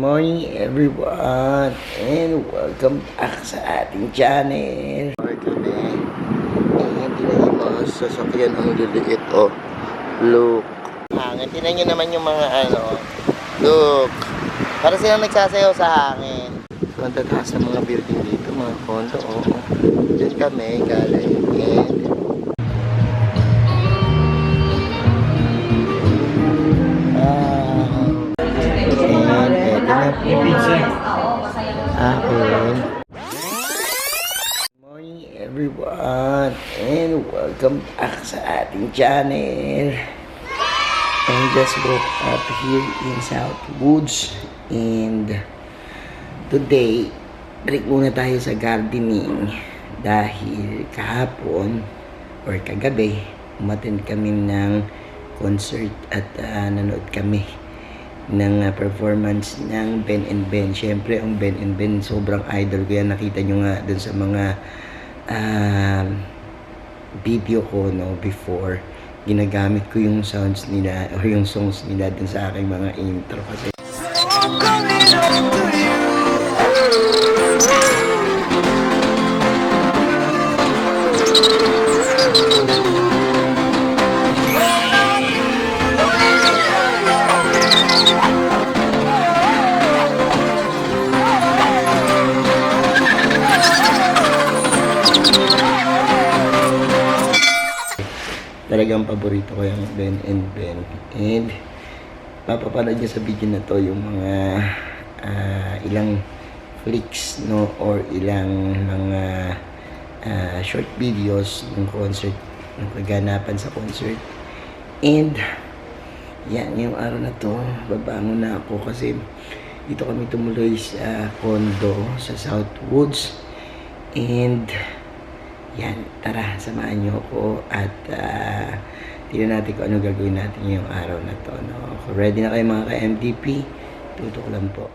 morning everyone and welcome back sa ating channel. For today, ayan, tinayin mo sa sasakyan ang liliit, oh. Look. Hangin, tinayin nyo naman yung mga look. Para silang nagsasayaw sa hangin. Ang tataas sa mga building dito, mga condo, oh. Diyan kami galing and morning everyone and welcome back sa ating channel. I just woke up here in Southwoods and today break muna tayo sa gardening dahil kahapon or kagabi umattend kami ng concert at nanood kami ng performance ng Ben and Ben. Siyempre, ang Ben and Ben, sobrang idol ko yan. Nakita nyo nga dun sa mga video ko, no, before. Ginagamit ko yung sounds nila or yung songs nila dun sa aking mga intro kasi talagang paborito ko yung Ben and Ben. And papapanood nyo sa video na to yung mga ilang flicks, no, or ilang mga short videos ng concert, ng kaganapan sa concert. And yan, yung araw na to babangon na ako kasi dito kami tumuloy sa condo sa Southwoods. And yan, tara, samahan nyo ako at tignan natin kung ano gagawin natin yung araw na to, no? Ready na kayo mga ka-MTP? Tutok lang po.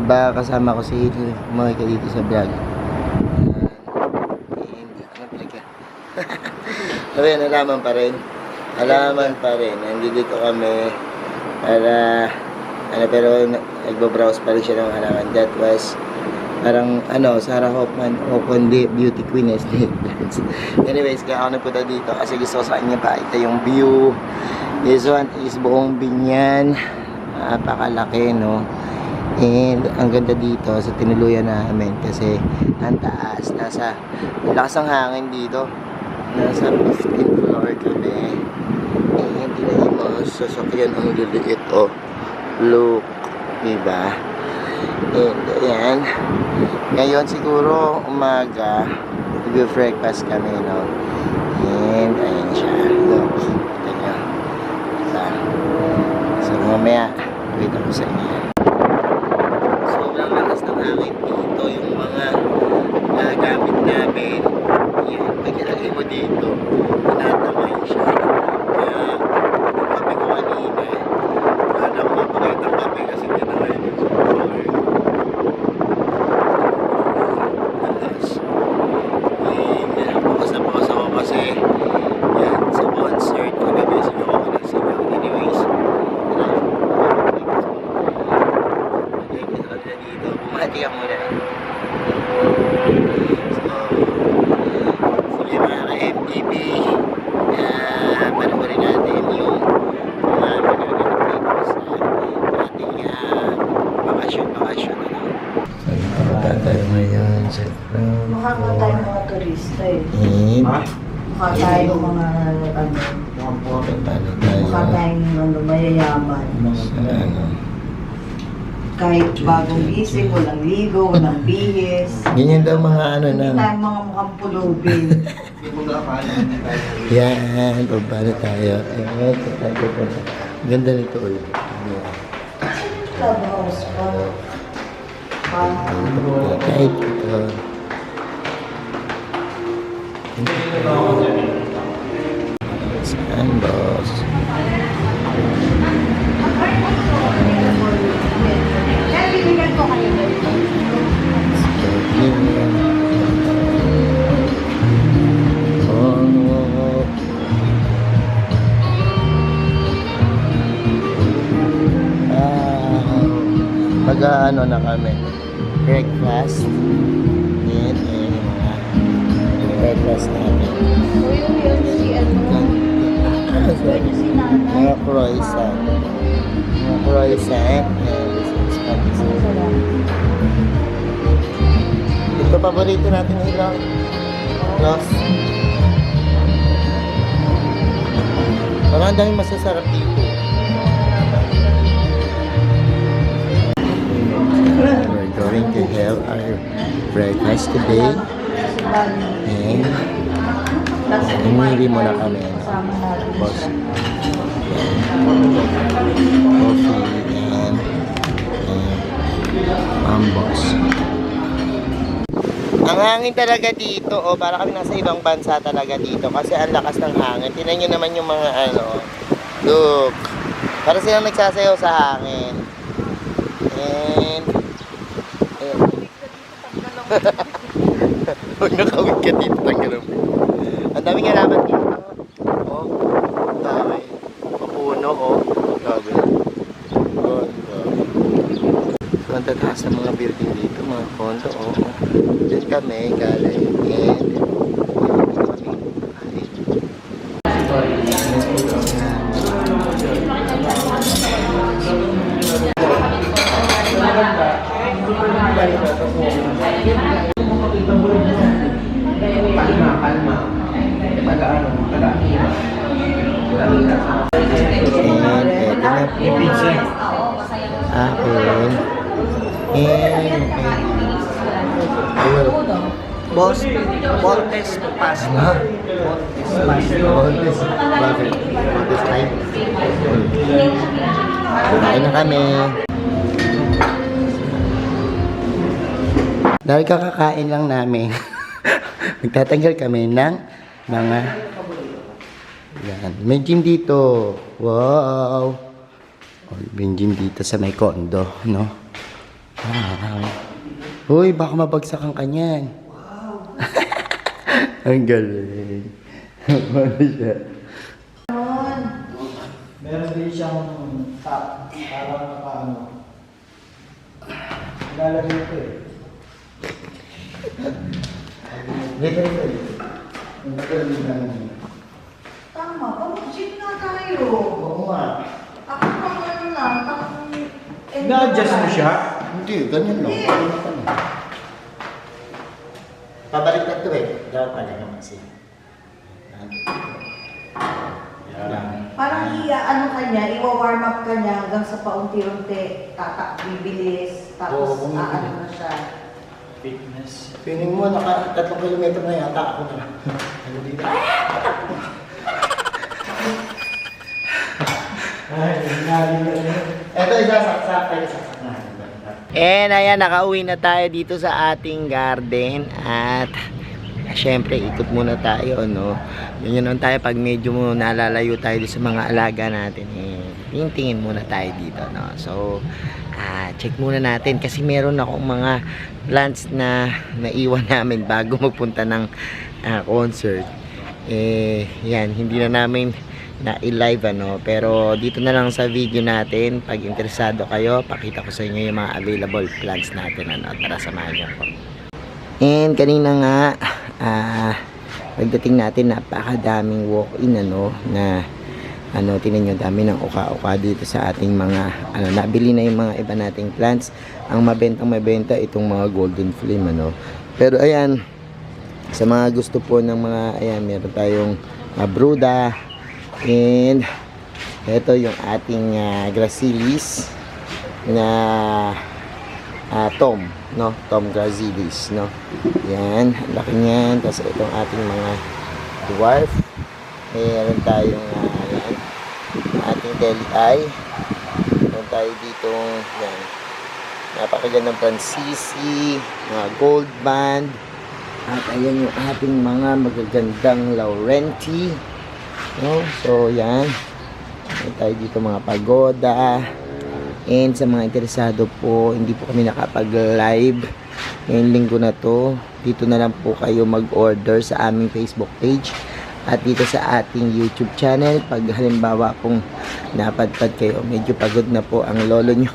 baka kasama ko si Moika dito sa vlog. Ano talaga? Sabi, nalaman pa rin. Alaman pa rin. Nandito kami para pero nagbabrowse pa rin siya ng halaman. That was parang Sarah Hoffman o kundi Beauty Queen Estate Plans. Anyways, kaya ako nagpunta dito kasi gusto ko sa kanya pakita yung view. This one is buong Binyan. Napakalaki, no? And ang ganda dito sa tinuluyan namin kasi ang taas, lakas ng hangin dito. Nasa 15th floor kami. And tinayin mo, sasakyan ang liliit, oh. Look, diba? And ayan. Ngayon siguro umaga, mag-breakfast kami, no? And ayan siya. Look, kita nyo. Diba? So mamaya, kita ko sa inyo. Sobrang lakas ng hangin dito. Yung mga gamit namin, yan, pag ilagay mo dito, tinatamay siya. Kaya, yung kape ko kanina, wala ko mapakita ang kape kasi tinamay yung floor. Lakas. And, bukas na bukas ako kasi, yan, sa concert, kagabi sila ako ng sigaw. Anyways, bumati ka muna. So, sige mga ka-MTV, panoorin natin yung mga magaganap dito sa ating bakasyon. Punta tayo ngayon sa Mukha nga tayo mga turista eh. And Mukha tayo mga paano tayo mukha tayong mayayaman. sa Kahit bagong gising, walang ligo, walang bihis. ganyan daw mga Hindi na. tayo mga mukhang pulubin. Yan, paano tayo. Ayan, tayo. Ganda nito ulit. Clubhouse pa. Kahit ito. Saan, boss? Mag-ano na kami, breakfast. Yan, yung mga breakfast natin. Mga croissant. Mga croissant. And this is Patis. Ito paborito natin ilang. Los. Parang ang daming masasarap dito. We're going to have our breakfast today. And umili muna kami. Boss. Coffee and mambos. Ang hangin talaga dito, para kami nasa ibang bansa talaga dito kasi ang lakas ng hangin. Tingnan nyo naman yung mga look. Para silang nagsasayaw sa hangin. And huwag nakawid ka dito, tanggalin mo. Ang daming halaman dito. Oh, dami. Papuno, Gabi. So, ang tataas ng mga building dito, mga condo, Diyan kami, galing. And, Boss, Montes Pasta. Montes. Bakit? Montes time? Kain na kami. Dahil kakakain lang namin, magtatanggal kami ng mga yan. May gym dito. Wow! May gym dito sa may condo, no? Uy, baka mabagsakan ka niyan. Wow. Ang galing. Ano siya? Meron din siyang top, parang nakaano. Ilalagay ito eh. Dito. Tama, pag-gym na tayo. Oo nga. Ako pang ano lang, pang... Na-adjust mo siya? Hindi, ganyan lang. Pabalik na ito eh. Dapat pala naman siya. Parang ano kanya, iwa-warm up kanya hanggang sa paunti-unti, bibilis, tapos Oo, ano na siya. Fitness. Feeling mo, naka 3 kilometro na yata ako na. Ano dito? Ay, Ito, isasaksak. Pero saksak na. And ayan, nakauwi na tayo dito sa ating garden. At syempre, ikot muna tayo, no? Ganyan tayo pag medyo nalalayo tayo sa mga alaga natin. Tingin muna tayo dito, no? So, check muna natin kasi meron akong mga plants na naiwan namin bago magpunta ng concert. Yan, hindi na namin na-live, ano? Pero dito na lang sa video natin, pag interesado kayo, pakita ko sa inyo yung mga available plants natin, ano? Tara, samahan niyo ako. And kanina nga, pagdating natin, napakadaming walk-in, ano, na tinan nyo, dami ng uka-uka dito sa ating mga, nabili na yung mga iba nating plants. Ang mabenta itong mga golden flame, ano. Pero ayan, sa mga gusto po ng mga, ayan, meron tayong bruda, and ito yung ating gracilis na Tom gracilis, no. Yan, laki niyan. Tapos itong ating mga dwarf, meron tayong yan, ating deli eye. Meron tayo ditong yan, napakagandang Francisi, mga gold band. At ayan yung ating mga magagandang Laurenti, no. So yan, meron tayo dito mga pagoda. And sa mga interesado po, hindi po kami nakapag-live ngayong linggo na to. Dito na lang po kayo mag-order sa aming Facebook page at dito sa ating YouTube channel. Pag halimbawa pong napadpad kayo, medyo pagod na po ang lolo nyo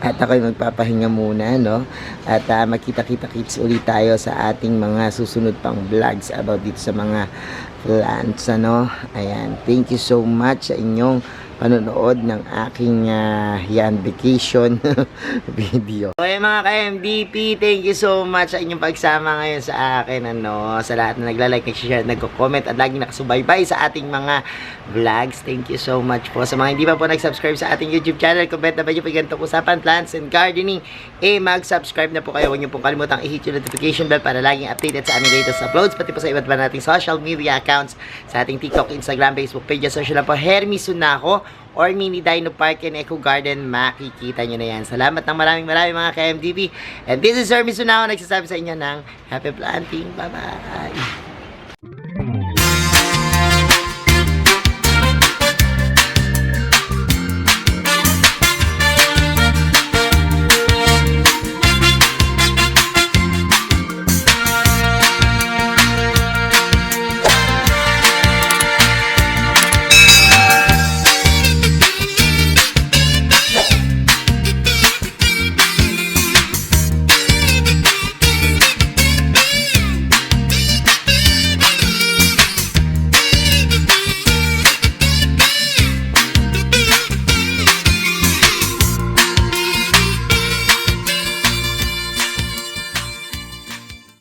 at ako'y magpapahinga muna, no? At makita-kita-kits ulit tayo sa ating mga susunod pang vlogs about dito sa mga plants, ano? Ayan, thank you so much sa inyong panonood ng aking vacation video. So mga ka-MDP, thank you so much sa inyong pagsama ngayon sa akin, ano, sa lahat na nagla-like, nag-share, nagko-comment at laging nakasubaybay sa ating mga vlogs. Thank you so much po. Sa mga hindi pa po nag-subscribe sa ating YouTube channel, comment na ba nyo pag ganito usapan plants and gardening, mag-subscribe na po kayo. Huwag nyo pong kalimutang i-hit yung notification bell para laging updated sa aming latest uploads, pati po sa iba't ba nating social media accounts, sa ating TikTok, Instagram, Facebook page. Search lang po Hermes Sunaco or Mini Dino Park and Eco Garden, makikita nyo na yan. Salamat ng maraming mga ka-MDP. And this is Hermes Sunaco, nagsasabi sa inyo ng happy planting. Bye-bye!